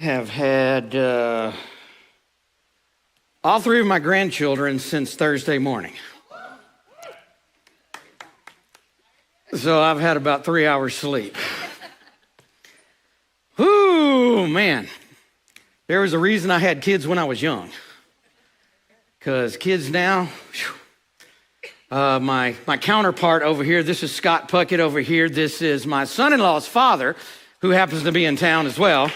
Have had all three of my grandchildren since Thursday morning. So I've had about 3 hours sleep. Whoo, man. There was a reason I had kids when I was young. Because kids now, my counterpart over here, this is Scott Puckett over here. This is my son-in-law's father, who happens to be in town as well.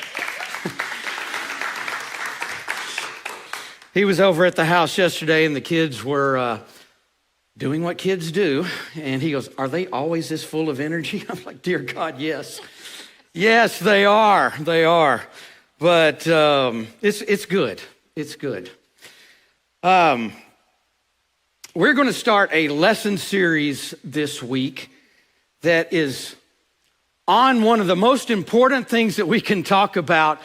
He was over at the house yesterday, and the kids were doing what kids do. And he goes, "Are they always this full of energy?" I'm like, "Dear God, yes. Yes, they are. They are." But it's good. It's good. We're going to start a lesson series this week that is on one of the most important things that we can talk about,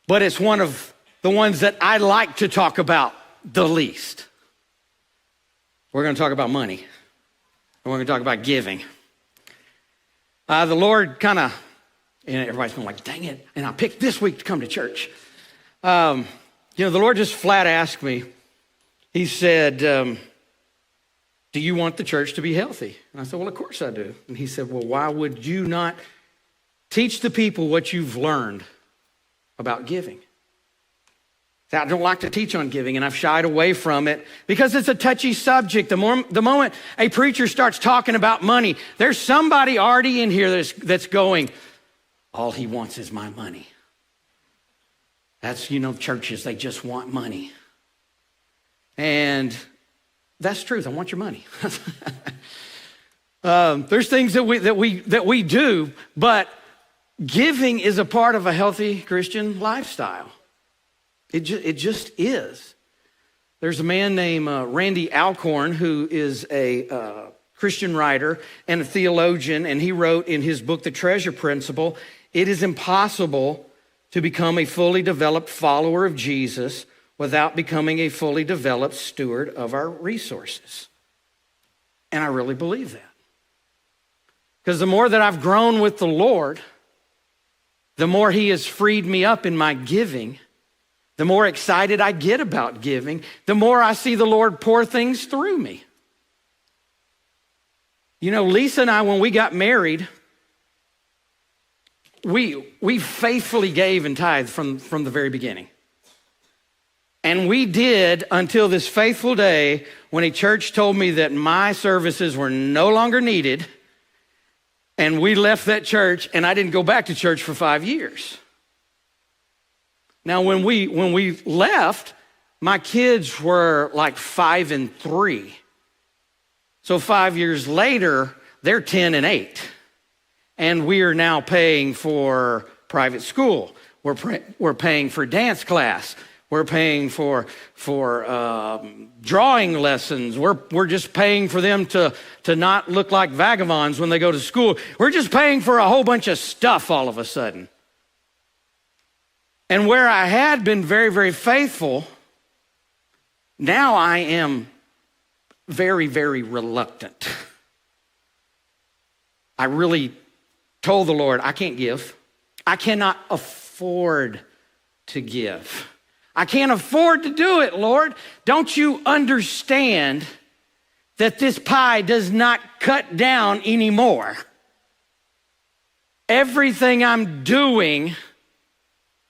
but it's one of the ones that I like to talk about the least. We're going to talk about money, and we're going to talk about giving. The Lord kind of, and everybody's been like, "Dang it," and I picked this week to come to church. The Lord just flat asked me, He said, "Do you want the church to be healthy?" And I said, "Well, of course I do." And He said, "Well, why would you not teach the people what you've learned about giving?" I don't like to teach on giving, and I've shied away from it because it's a touchy subject. The moment a preacher starts talking about money, there's somebody already in here that's going, "All he wants is my money." That's, churches, they just want money. And that's truth. I want your money. There's things that we do, but giving is a part of a healthy Christian lifestyle. It just is. There's a man named Randy Alcorn who is a Christian writer and a theologian, and he wrote in his book, The Treasure Principle, "It is impossible to become a fully developed follower of Jesus without becoming a fully developed steward of our resources." And I really believe that. Because the more that I've grown with the Lord, the more He has freed me up in my giving, the more excited I get about giving, the more I see the Lord pour things through me. Lisa and I, when we got married, we faithfully gave and tithed from the very beginning. And we did until this faithful day when a church told me that my services were no longer needed, and we left that church, and I didn't go back to church for 5 years. Now, when we left, my kids were like 5 and 3. So 5 years later, they're 10 and 8. And we are now paying for private school. We're paying for dance class. We're paying for drawing lessons. We're just paying for them to not look like vagabonds when they go to school. We're just paying for a whole bunch of stuff all of a sudden. And where I had been very, very faithful, now I am very, very reluctant. I really told the Lord, I can't give. I cannot afford to give. I can't afford to do it, Lord. Don't you understand that this pie does not cut down anymore? Everything I'm doing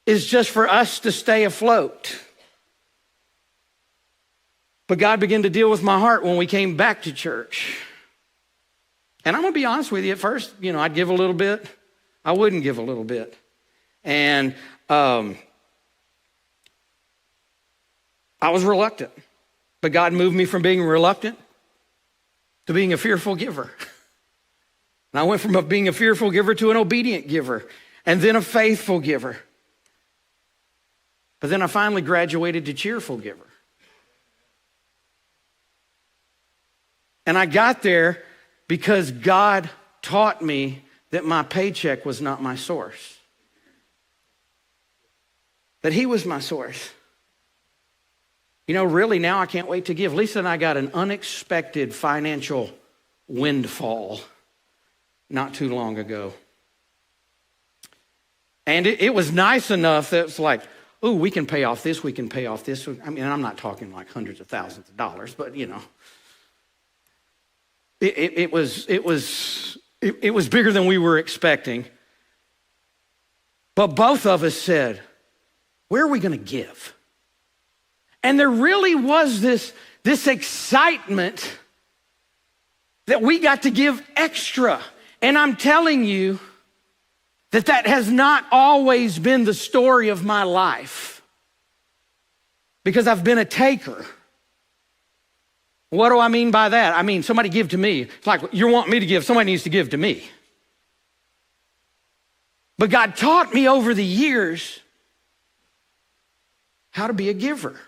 is just for us to stay afloat. But God began to deal with my heart when we came back to church. And I'm going to be honest with you, at first, I'd give a little bit. I wouldn't give a little bit. And I was reluctant. But God moved me from being reluctant to being a fearful giver. And I went from being a fearful giver to an obedient giver, and then a faithful giver. But then I finally graduated to cheerful giver. And I got there because God taught me that my paycheck was not my source. That He was my source. Really now I can't wait to give. Lisa and I got an unexpected financial windfall not too long ago. And it was nice enough that it's like, oh, we can pay off this, we can pay off this. I mean, I'm not talking like hundreds of thousands of dollars, but it was bigger than we were expecting. But both of us said, where are we going to give? And there really was this excitement that we got to give extra. And I'm telling you that has not always been the story of my life, because I've been a taker. What do I mean by that? I mean, somebody give to me. It's like, you want me to give, somebody needs to give to me. But God taught me over the years how to be a giver.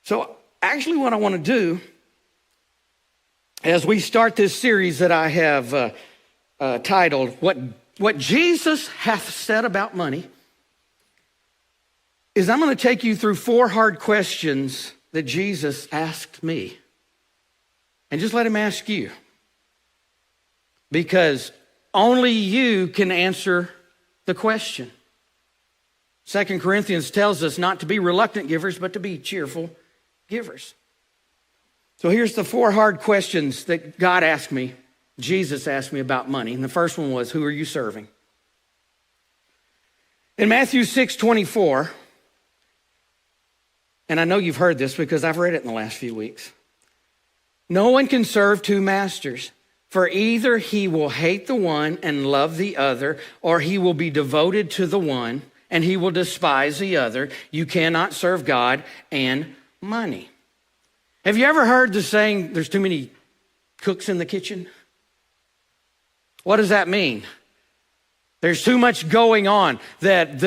So actually what I want to do as we start this series that I have titled, What Jesus Hath Said About Money, is I'm going to take you through 4 hard questions that Jesus asked me. And just let him ask you. Because only you can answer the question. 2 Corinthians tells us not to be reluctant givers, but to be cheerful givers. So here's the 4 hard questions that God asked me, Jesus asked me about money. And the first one was, who are you serving? In Matthew 6:24, and I know you've heard this because I've read it in the last few weeks. No one can serve 2 masters, for either he will hate the one and love the other, or he will be devoted to the one and he will despise the other. You cannot serve God and money. Have you ever heard the saying, there's too many cooks in the kitchen? What does that mean? There's too much going on, that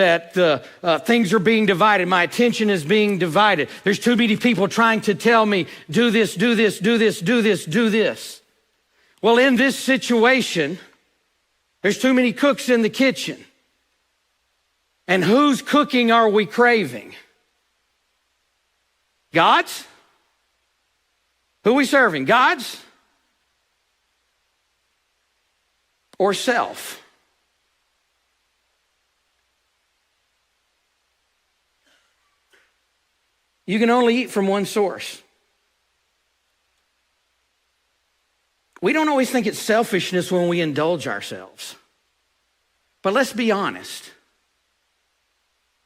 things are being divided. My attention is being divided. There's too many people trying to tell me, do this, do this, do this, do this, do this. Well, in this situation, there's too many cooks in the kitchen. And whose cooking are we craving? God's? Who are we serving? God's? Or self? You can only eat from one source. We don't always think it's selfishness when we indulge ourselves. But let's be honest.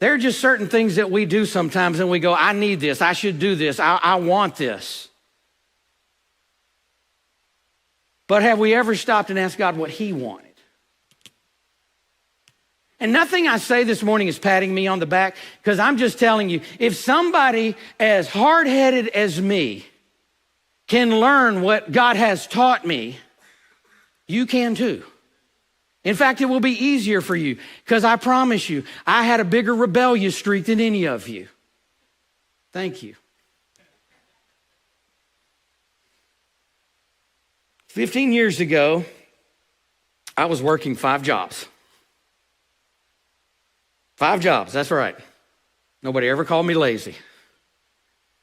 There are just certain things that we do sometimes and we go, I need this, I should do this, I want this. But have we ever stopped and asked God what he wanted? And nothing I say this morning is patting me on the back, because I'm just telling you, if somebody as hard-headed as me can learn what God has taught me, you can too. In fact, it will be easier for you, because I promise you, I had a bigger rebellious streak than any of you. Thank you. 15 years ago, I was working 5 jobs. 5 jobs, that's right. Nobody ever called me lazy.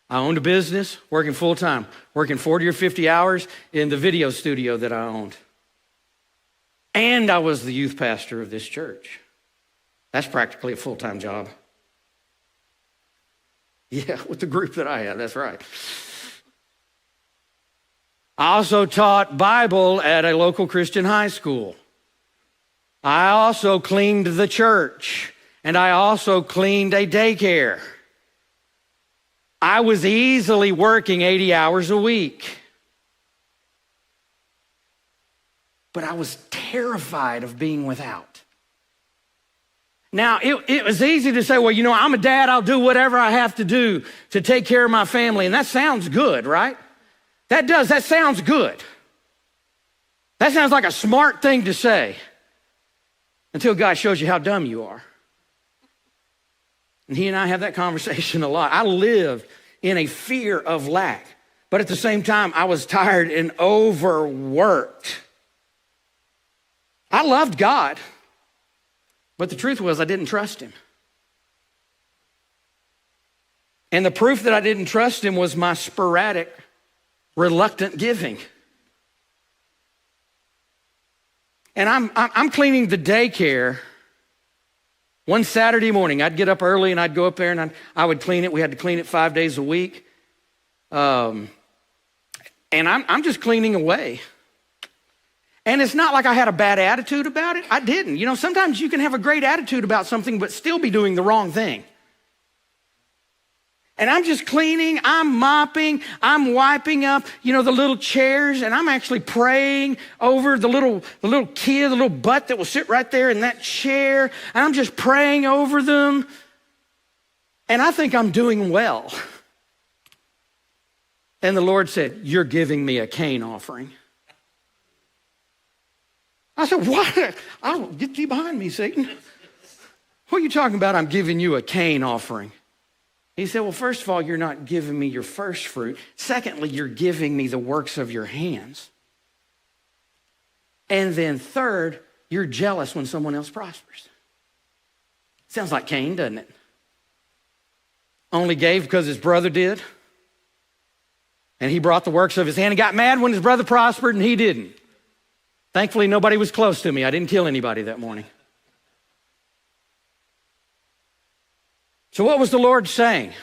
I owned a business, working full-time, working 40 or 50 hours in the video studio that I owned. And I was the youth pastor of this church. That's practically a full-time job. Yeah, with the group that I had, that's right. I also taught Bible at a local Christian high school. I also cleaned the church, and I also cleaned a daycare. I was easily working 80 hours a week. But I was terrified of being without. Now, it was easy to say, well, you know, I'm a dad, I'll do whatever I have to do to take care of my family. And that sounds good, right? That sounds good. That sounds like a smart thing to say until God shows you how dumb you are. And he and I have that conversation a lot. I lived in a fear of lack, but at the same time, I was tired and overworked. I loved God, but the truth was I didn't trust him. And the proof that I didn't trust him was my sporadic, reluctant giving. And I'm cleaning the daycare. One Saturday morning, I'd get up early and I'd go up there and I would clean it. We had to clean it 5 days a week. And I'm just cleaning away. And it's not like I had a bad attitude about it. I didn't. You know, sometimes you can have a great attitude about something but still be doing the wrong thing. And I'm just cleaning, I'm mopping, I'm wiping up, you know, the little chairs, and I'm actually praying over the little kid, the little butt that will sit right there in that chair. And I'm just praying over them. And I think I'm doing well. And the Lord said, "You're giving me a Cain offering." I said, "What? I don't get thee behind me, Satan. What are you talking about? I'm giving you a Cain offering." He said, "Well, first of all, you're not giving me your first fruit. Secondly, you're giving me the works of your hands. And then third, you're jealous when someone else prospers." Sounds like Cain, doesn't it? Only gave because his brother did. And he brought the works of his hand and got mad when his brother prospered and he didn't. Thankfully, nobody was close to me. I didn't kill anybody that morning. So what was the Lord saying?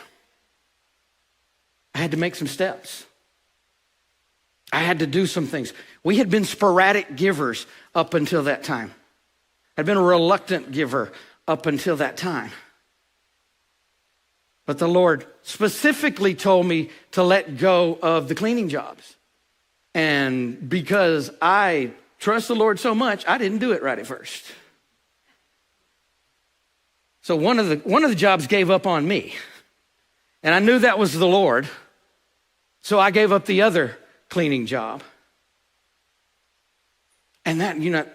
I had to make some steps. I had to do some things. We had been sporadic givers up until that time. I'd been a reluctant giver up until that time. But the Lord specifically told me to let go of the cleaning jobs. And because I trust the Lord so much, I didn't do it right at first. So one of the jobs gave up on me. And I knew that was the Lord. So I gave up the other cleaning job. And that, you know,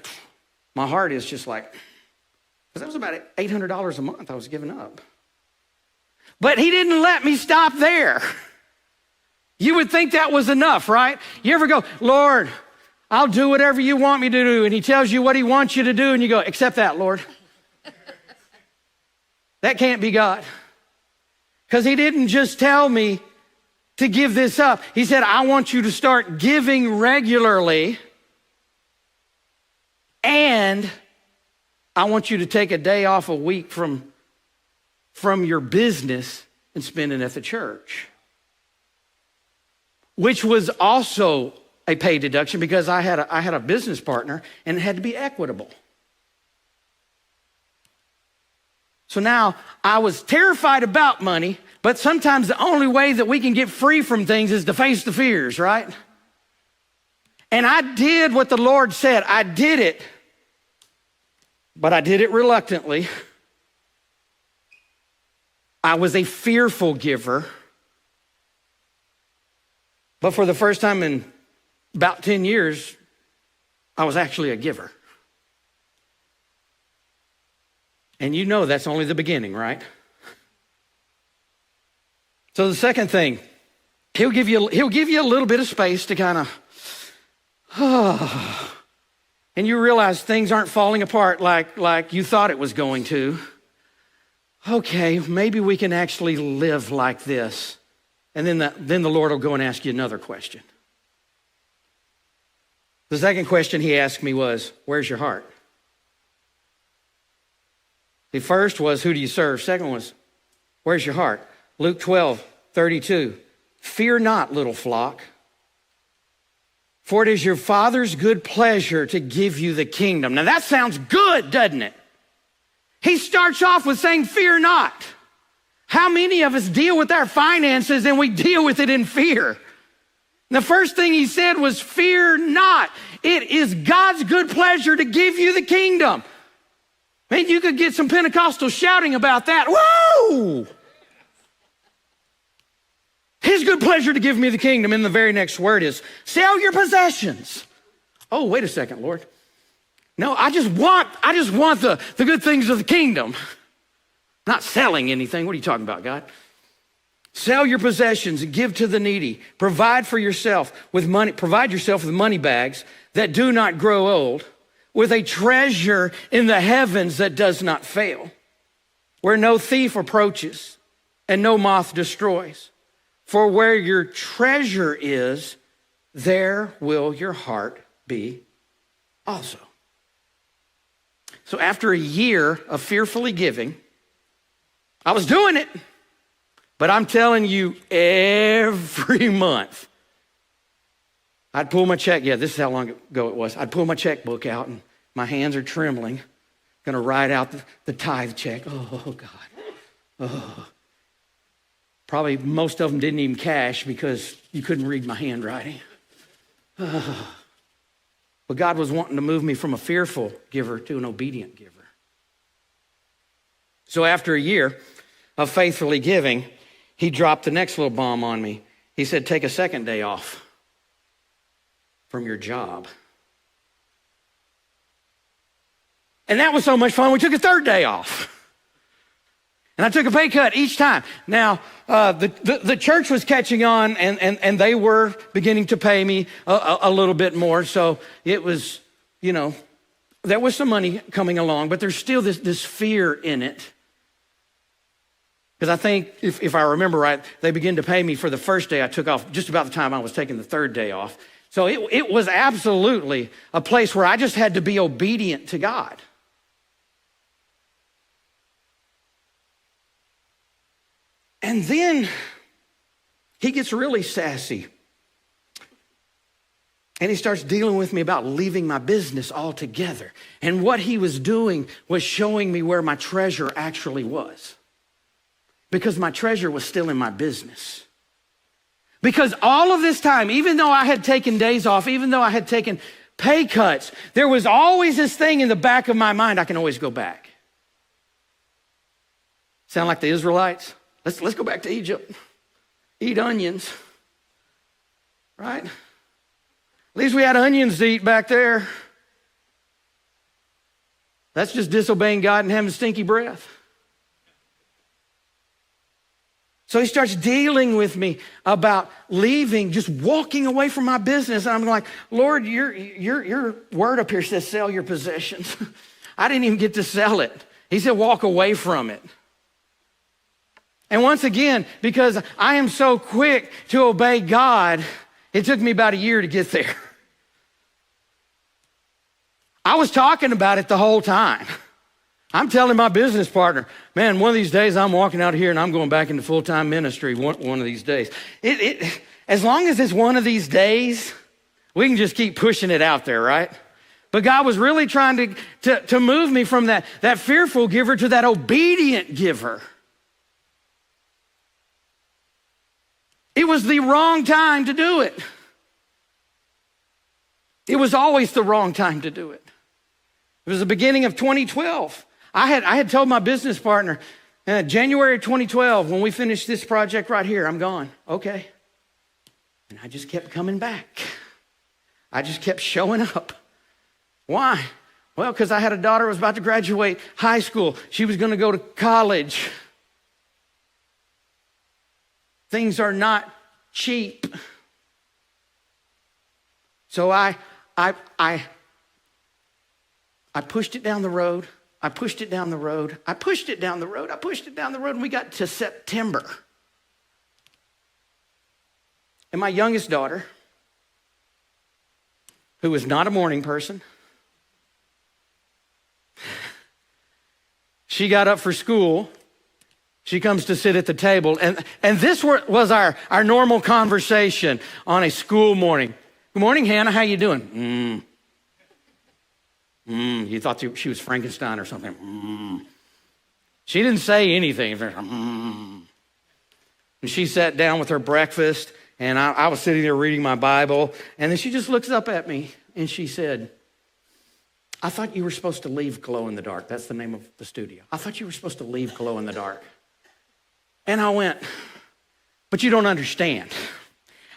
my heart is just like, because that was about $800 a month I was giving up. But he didn't let me stop there. You would think that was enough, right? You ever go, "Lord, I'll do whatever you want me to do." And he tells you what he wants you to do. And you go, "Accept that, Lord." That can't be God. Because he didn't just tell me to give this up. He said, "I want you to start giving regularly. And I want you to take a day off a week from your business and spend it at the church." Which was also a pay deduction because I had a business partner and it had to be equitable. So now I was terrified about money, but sometimes the only way that we can get free from things is to face the fears, right? And I did what the Lord said. I did it, but I did it reluctantly. I was a fearful giver. But for the first time in about 10 years, I was actually a giver. And you know that's only the beginning, right? So the second thing, he'll give you a little bit of space to kind of, and you realize things aren't falling apart like you thought it was going to. Okay, maybe we can actually live like this. And then the Lord will go and ask you another question. The second question he asked me was, "Where's your heart?" The first was, "Who do you serve?" Second was, "Where's your heart?" Luke 12:32. "Fear not, little flock, for it is your Father's good pleasure to give you the kingdom." Now that sounds good, doesn't it? He starts off with saying, "Fear not." How many of us deal with our finances and we deal with it in fear? And the first thing he said was, "Fear not. It is God's good pleasure to give you the kingdom." Man, you could get some Pentecostals shouting about that. Whoa! His good pleasure to give me the kingdom. And the very next word is, "Sell your possessions." Oh, wait a second, Lord. No, I just want the good things of the kingdom. Not selling anything. What are you talking about, God? "Sell your possessions and give to the needy. Provide yourself with money bags that do not grow old, with a treasure in the heavens that does not fail, where no thief approaches and no moth destroys. For where your treasure is, there will your heart be also." So after a year of fearfully giving, I was doing it, but I'm telling you, every month, I'd pull my check. Yeah, this is how long ago it was. I'd pull my checkbook out and my hands are trembling, gonna write out the tithe check. Oh, God. Oh. Probably most of them didn't even cash because you couldn't read my handwriting. Oh. But God was wanting to move me from a fearful giver to an obedient giver. So after a year of faithfully giving, he dropped the next little bomb on me. He said, take a second day off from your job. And that was so much fun, we took a third day off. And I took a pay cut each time. Now, the church was catching on, and they were beginning to pay me a little bit more. So it was, there was some money coming along, but there's still this fear in it. Because I think, if I remember right, they began to pay me for the first day I took off, just about the time I was taking the third day off. So it was absolutely a place where I just had to be obedient to God. And then he gets really sassy. And he starts dealing with me about leaving my business altogether. And what he was doing was showing me where my treasure actually was. Because my treasure was still in my business. Because all of this time, even though I had taken days off, even though I had taken pay cuts, there was always this thing in the back of my mind, I can always go back. Sound like the Israelites? Let's go back to Egypt. Eat onions, right? At least we had onions to eat back there. That's just disobeying God and having stinky breath. So he starts dealing with me about leaving, just walking away from my business. And I'm like, Lord, your word up here says sell your possessions. I didn't even get to sell it. He said walk away from it. And once again, because I am so quick to obey God, it took me about a year to get there. I was talking about it the whole time. I'm telling my business partner, man, one of these days I'm walking out of here and I'm going back into full-time ministry one of these days. As long as it's one of these days, we can just keep pushing it out there, right? But God was really trying to move me from that fearful giver to that obedient giver. It was the wrong time to do it. It was always the wrong time to do it. It was the beginning of 2012. I had told my business partner, January 2012, when we finish this project right here, I'm gone. Okay. And I just kept coming back. I just kept showing up. Why? Well, because I had a daughter who was about to graduate high school. She was going to go to college. Things are not cheap. So I pushed it down the road. I pushed it down the road. I pushed it down the road. I pushed it down the road, and we got to September. And my youngest daughter, who is not a morning person, she got up for school. She comes to sit at the table, and this was our normal conversation on a school morning. Good morning, Hannah. How you doing? You thought she was Frankenstein or something. She didn't say anything. And she sat down with her breakfast, and I was sitting there reading my Bible, and then she just looks up at me, and she said, I thought you were supposed to leave Glow in the Dark. That's the name of the studio. I thought you were supposed to leave Glow in the Dark. And I went, but you don't understand.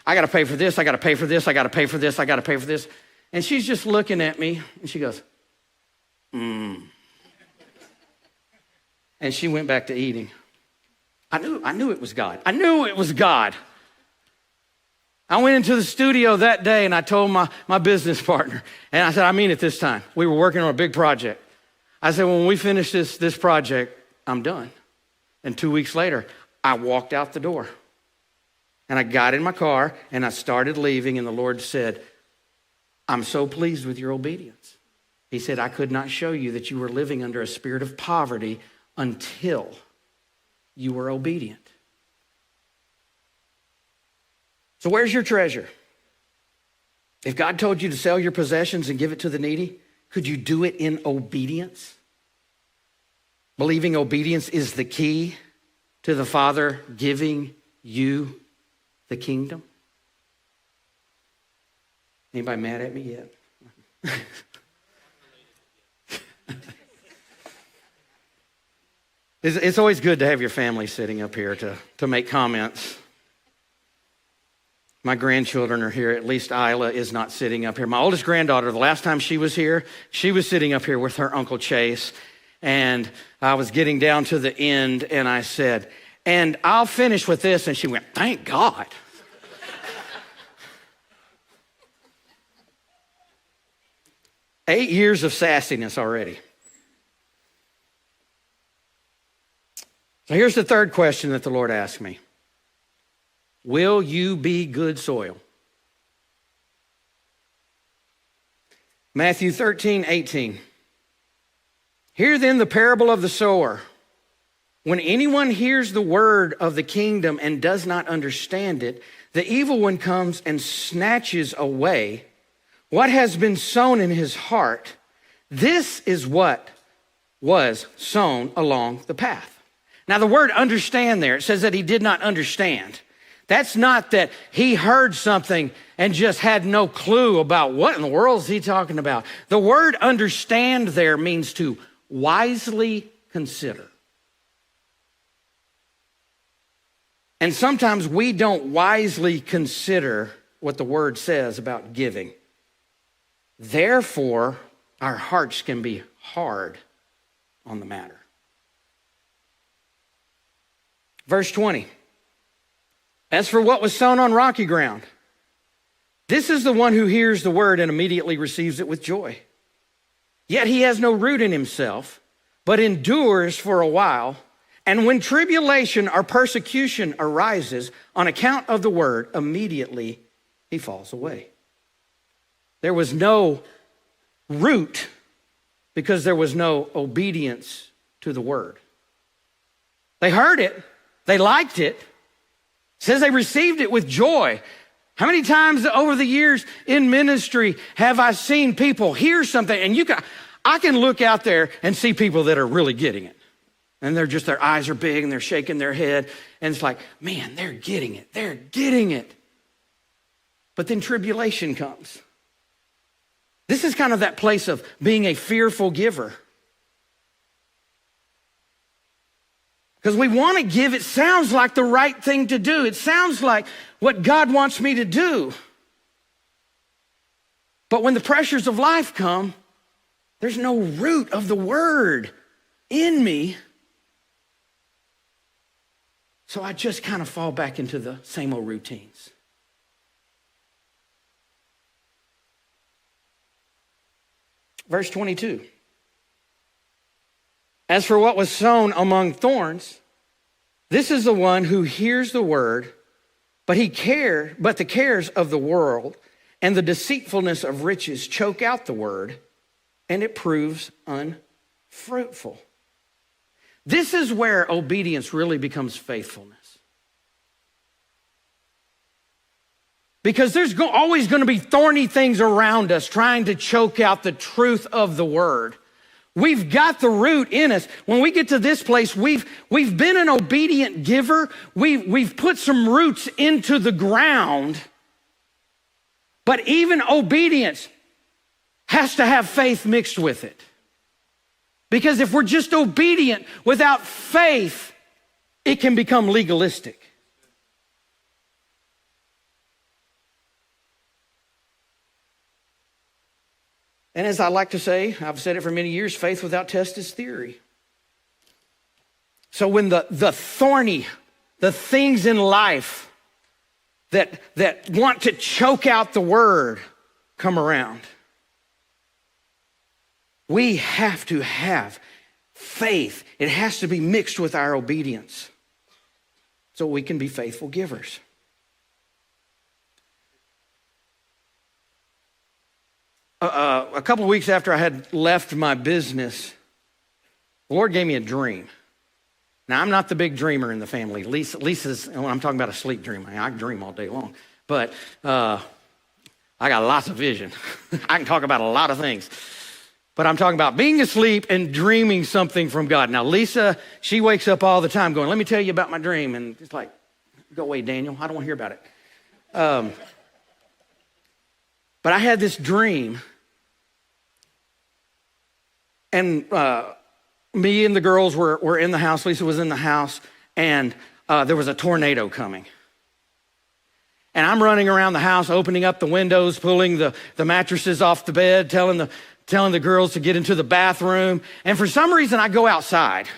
I got to pay for this. I got to pay for this. I got to pay for this. I got to pay for this. And she's just looking at me, and she goes, And she went back to eating. I knew it was God. I knew it was God. I went into the studio that day, and I told my business partner, and I said, I mean it this time. We were working on a big project. I said, when we finish this project, I'm done. And 2 weeks later, I walked out the door. And I got in my car, and I started leaving, and the Lord said, I'm so pleased with your obedience. He said, I could not show you that you were living under a spirit of poverty until you were obedient. So where's your treasure? If God told you to sell your possessions and give it to the needy, could you do it in obedience? Believing obedience is the key to the Father giving you the kingdom. Anybody mad at me yet? It's always good to have your family sitting up here to make comments. My grandchildren are here. At least Isla is not sitting up here. My oldest granddaughter, the last time she was here, she was sitting up here with her Uncle Chase. And I was getting down to the end and I said, and I'll finish with this. And she went, thank God. 8 years of sassiness already. So here's the third question that the Lord asked me. Will you be good soil? Matthew 13:18. Hear then the parable of the sower. When anyone hears the word of the kingdom and does not understand it, the evil one comes and snatches away what has been sown in his heart. This is what was sown along the path. Now the word understand there, it says that he did not understand. That's not that he heard something and just had no clue about what in the world is he talking about. The word understand there means to wisely consider. And sometimes we don't wisely consider what the word says about giving. Therefore, our hearts can be hard on the matter. Verse 20. As for what was sown on rocky ground, this is the one who hears the word and immediately receives it with joy. Yet he has no root in himself, but endures for a while. And when tribulation or persecution arises on account of the word, immediately he falls away. There was no root because there was no obedience to the word. They heard it. They liked it. It says they received it with joy. How many times over the years in ministry have I seen people hear something and I can look out there and see people that are really getting it. And their eyes are big and they're shaking their head. And it's like, man, they're getting it. They're getting it. But then tribulation comes. This is kind of that place of being a fearful giver. Because we want to give, it sounds like the right thing to do. It sounds like what God wants me to do. But when the pressures of life come, there's no root of the word in me. So I just kind of fall back into the same old routines. Verse 22. As for what was sown among thorns, this is the one who hears the word, but the cares of the world and the deceitfulness of riches choke out the word, and it proves unfruitful. This is where obedience really becomes faithfulness. Because there's always going to be thorny things around us trying to choke out the truth of the word. We've got the root in us. When we get to this place, we've been an obedient giver. We've put some roots into the ground. But even obedience has to have faith mixed with it. Because if we're just obedient without faith, it can become legalistic. And as I like to say, I've said it for many years, faith without test is theory. So when the thorny, the things in life that want to choke out the word come around, we have to have faith. It has to be mixed with our obedience so we can be faithful givers. A a couple of weeks after I had left my business, the Lord gave me a dream. Now, I'm not the big dreamer in the family. Lisa's, when I'm talking about a sleep dream, I can dream all day long. But I got lots of vision. I can talk about a lot of things. But I'm talking about being asleep and dreaming something from God. Now, Lisa, she wakes up all the time going, let me tell you about my dream. And it's like, go away, Daniel. I don't want to hear about it. But I had this dream. And me and the girls were in the house. Lisa was in the house. And there was a tornado coming. And I'm running around the house, opening up the windows, pulling the mattresses off the bed, telling the girls to get into the bathroom. And for some reason, I go outside.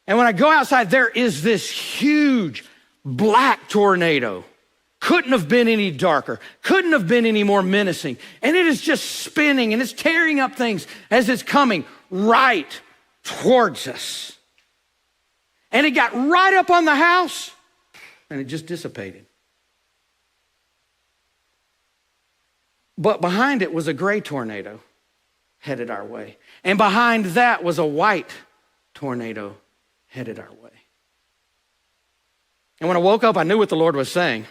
And when I go outside, there is this huge black tornado. Couldn't have been any darker. Couldn't have been any more menacing. And it is just spinning and it's tearing up things as it's coming right towards us. And it got right up on the house and it just dissipated. But behind it was a gray tornado headed our way. And behind that was a white tornado headed our way. And when I woke up, I knew what the Lord was saying,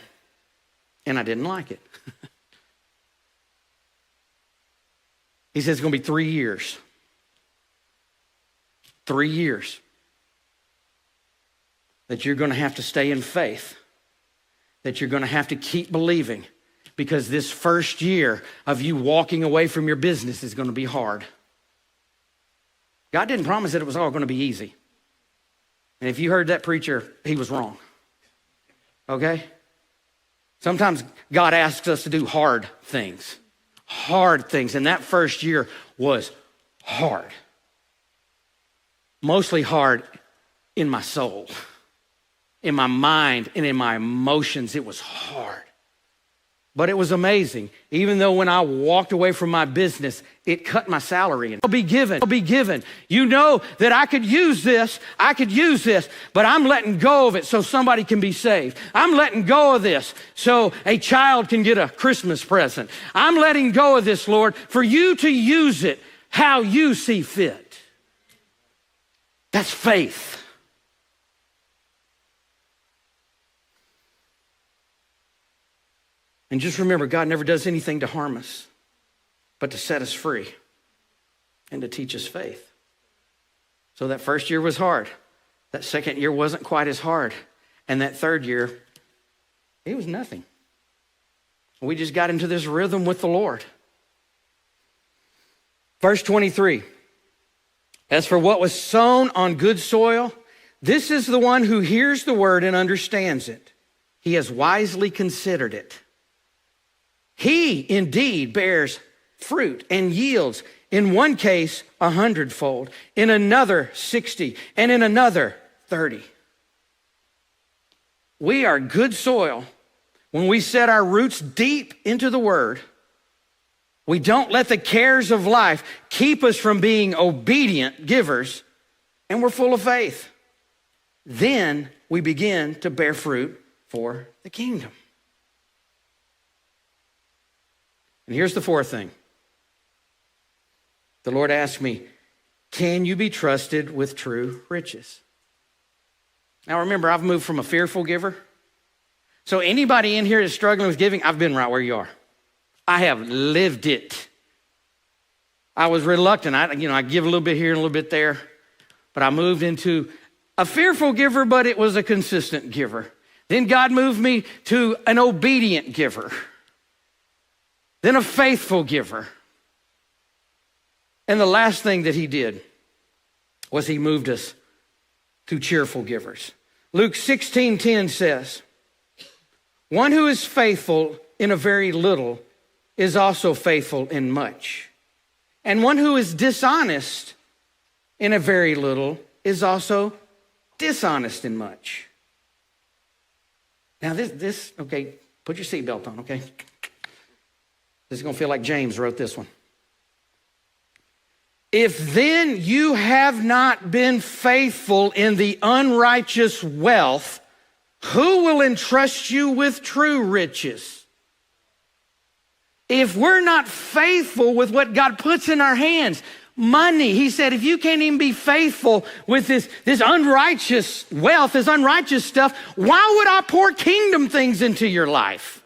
and I didn't like it. He said, it's going to be 3 years. 3 years that you're going to have to stay in faith, that you're going to have to keep believing, because this first year of you walking away from your business is going to be hard. God didn't promise that it was all going to be easy. And if you heard that preacher, he was wrong. Okay? Sometimes God asks us to do hard things. Hard things. And that first year was hard. Mostly hard in my soul, in my mind, and in my emotions. It was hard. But it was amazing. Even though when I walked away from my business, it cut my salary. And I'll be given. You know that I could use this, but I'm letting go of it so somebody can be saved. I'm letting go of this so a child can get a Christmas present. I'm letting go of this, Lord, for you to use it how you see fit. That's faith. And just remember, God never does anything to harm us, but to set us free and to teach us faith. So that first year was hard. That second year wasn't quite as hard. And that third year, it was nothing. We just got into this rhythm with the Lord. Verse 23, as for what was sown on good soil, this is the one who hears the word and understands it. He has wisely considered it. He indeed bears fruit and yields, in one case 100-fold, in another 60, and in another 30. We are good soil when we set our roots deep into the word. We don't let the cares of life keep us from being obedient givers, and we're full of faith. Then we begin to bear fruit for the kingdom. And here's the fourth thing. The Lord asked me, can you be trusted with true riches? Now remember, I've moved from a fearful giver. So anybody in here that's struggling with giving, I've been right where you are. I have lived it. I was reluctant. I give a little bit here and a little bit there. But I moved into a fearful giver, but it was a consistent giver. Then God moved me to an obedient giver. Then a faithful giver. And the last thing that he did was he moved us to cheerful givers. Luke 16:10 says, one who is faithful in a very little is also faithful in much. And one who is dishonest in a very little is also dishonest in much. Now this, okay, put your seatbelt on, okay? This is going to feel like James wrote this one. If then you have not been faithful in the unrighteous wealth, who will entrust you with true riches? If we're not faithful with what God puts in our hands, money, he said, if you can't even be faithful with this unrighteous wealth, this unrighteous stuff, why would I pour kingdom things into your life?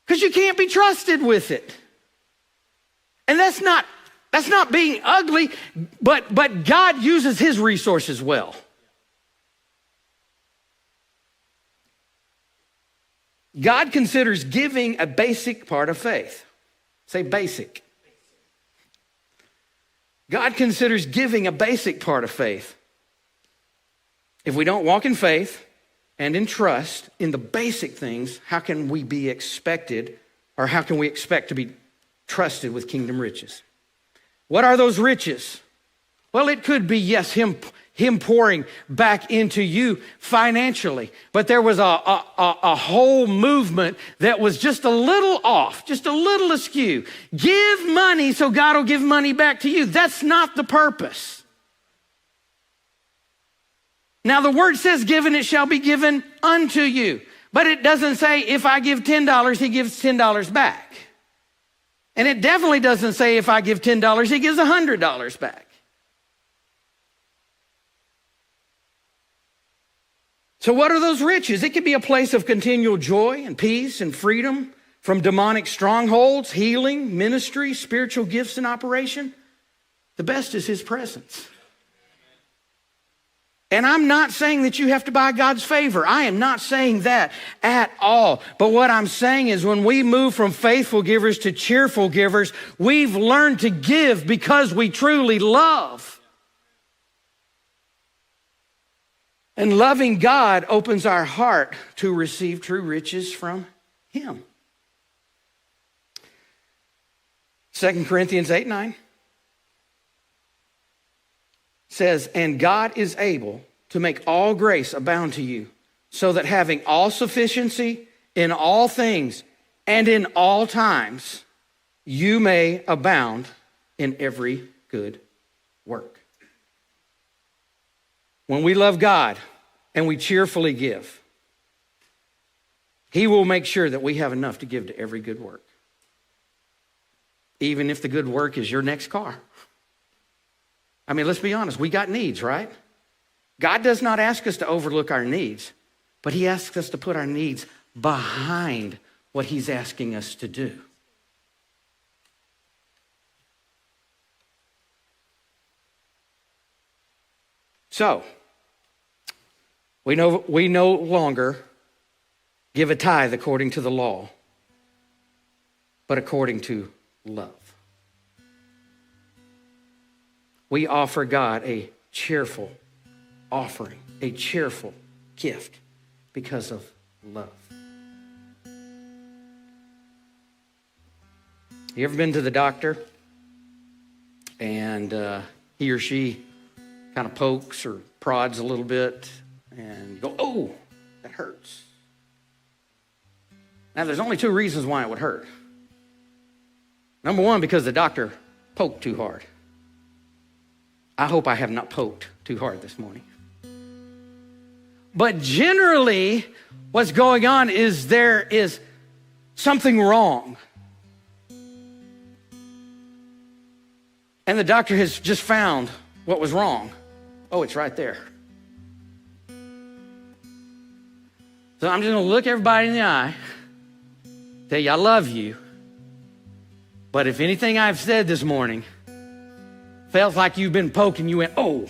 Because you can't be trusted with it. And that's not being ugly, but God uses his resources well. God considers giving a basic part of faith. Say basic. God considers giving a basic part of faith. If we don't walk in faith and in trust in the basic things, how can we be expected, or how can we expect to be trusted with kingdom riches? What are those riches? Well, it could be, yes, him pouring back into you financially. But there was a whole movement that was just a little off, just a little askew. Give money so God will give money back to you. That's not the purpose. Now, the word says, given it shall be given unto you. But it doesn't say, if I give $10, he gives $10 back. And it definitely doesn't say, if I give $10, he gives $100 back. So what are those riches? It could be a place of continual joy and peace and freedom from demonic strongholds, healing, ministry, spiritual gifts in operation. The best is his presence. And I'm not saying that you have to buy God's favor. I am not saying that at all. But what I'm saying is when we move from faithful givers to cheerful givers, we've learned to give because we truly love. And loving God opens our heart to receive true riches from him. 2 Corinthians 8:9 says, and God is able to make all grace abound to you, so that having all sufficiency in all things and in all times, you may abound in every good work. When we love God and we cheerfully give, he will make sure that we have enough to give to every good work. Even if the good work is your next car. I mean, let's be honest, we got needs, right? God does not ask us to overlook our needs, but he asks us to put our needs behind what he's asking us to do. So, we no longer give a tithe according to the law, but according to love. We offer God a cheerful offering, a cheerful gift because of love. You ever been to the doctor and he or she kind of pokes or prods a little bit and you go, oh, that hurts. Now, there's only two reasons why it would hurt. Number one, because the doctor poked too hard. I hope I have not poked too hard this morning. But generally, what's going on is there is something wrong. And the doctor has just found what was wrong. Oh, it's right there. So I'm just going to look everybody in the eye, tell you I love you. But if anything I've said this morning felt like you've been poked and you went, oh,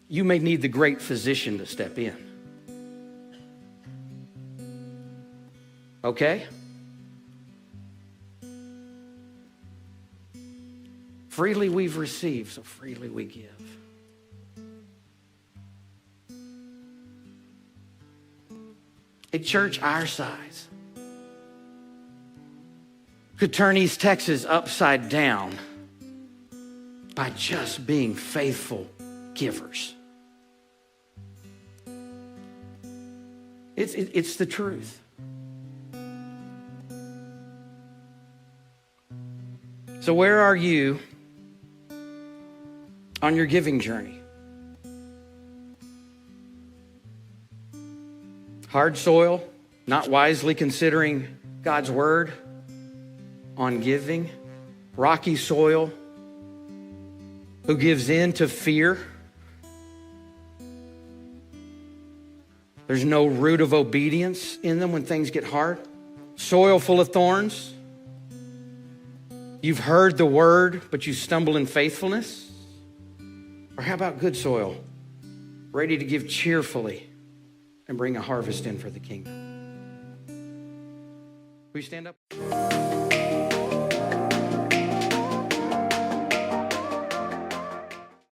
you may need the great physician to step in. Okay? Freely we've received, so freely we give. A church our size could turn East Texas upside down by just being faithful givers. It's the truth. So where are you on your giving journey? Hard soil, not wisely considering God's word, on giving. Rocky soil, who gives in to fear. There's no root of obedience in them when things get hard. Soil full of thorns. You've heard the word, but you stumble in faithfulness. Or how about good soil, ready to give cheerfully and bring a harvest in for the kingdom? Will you stand up?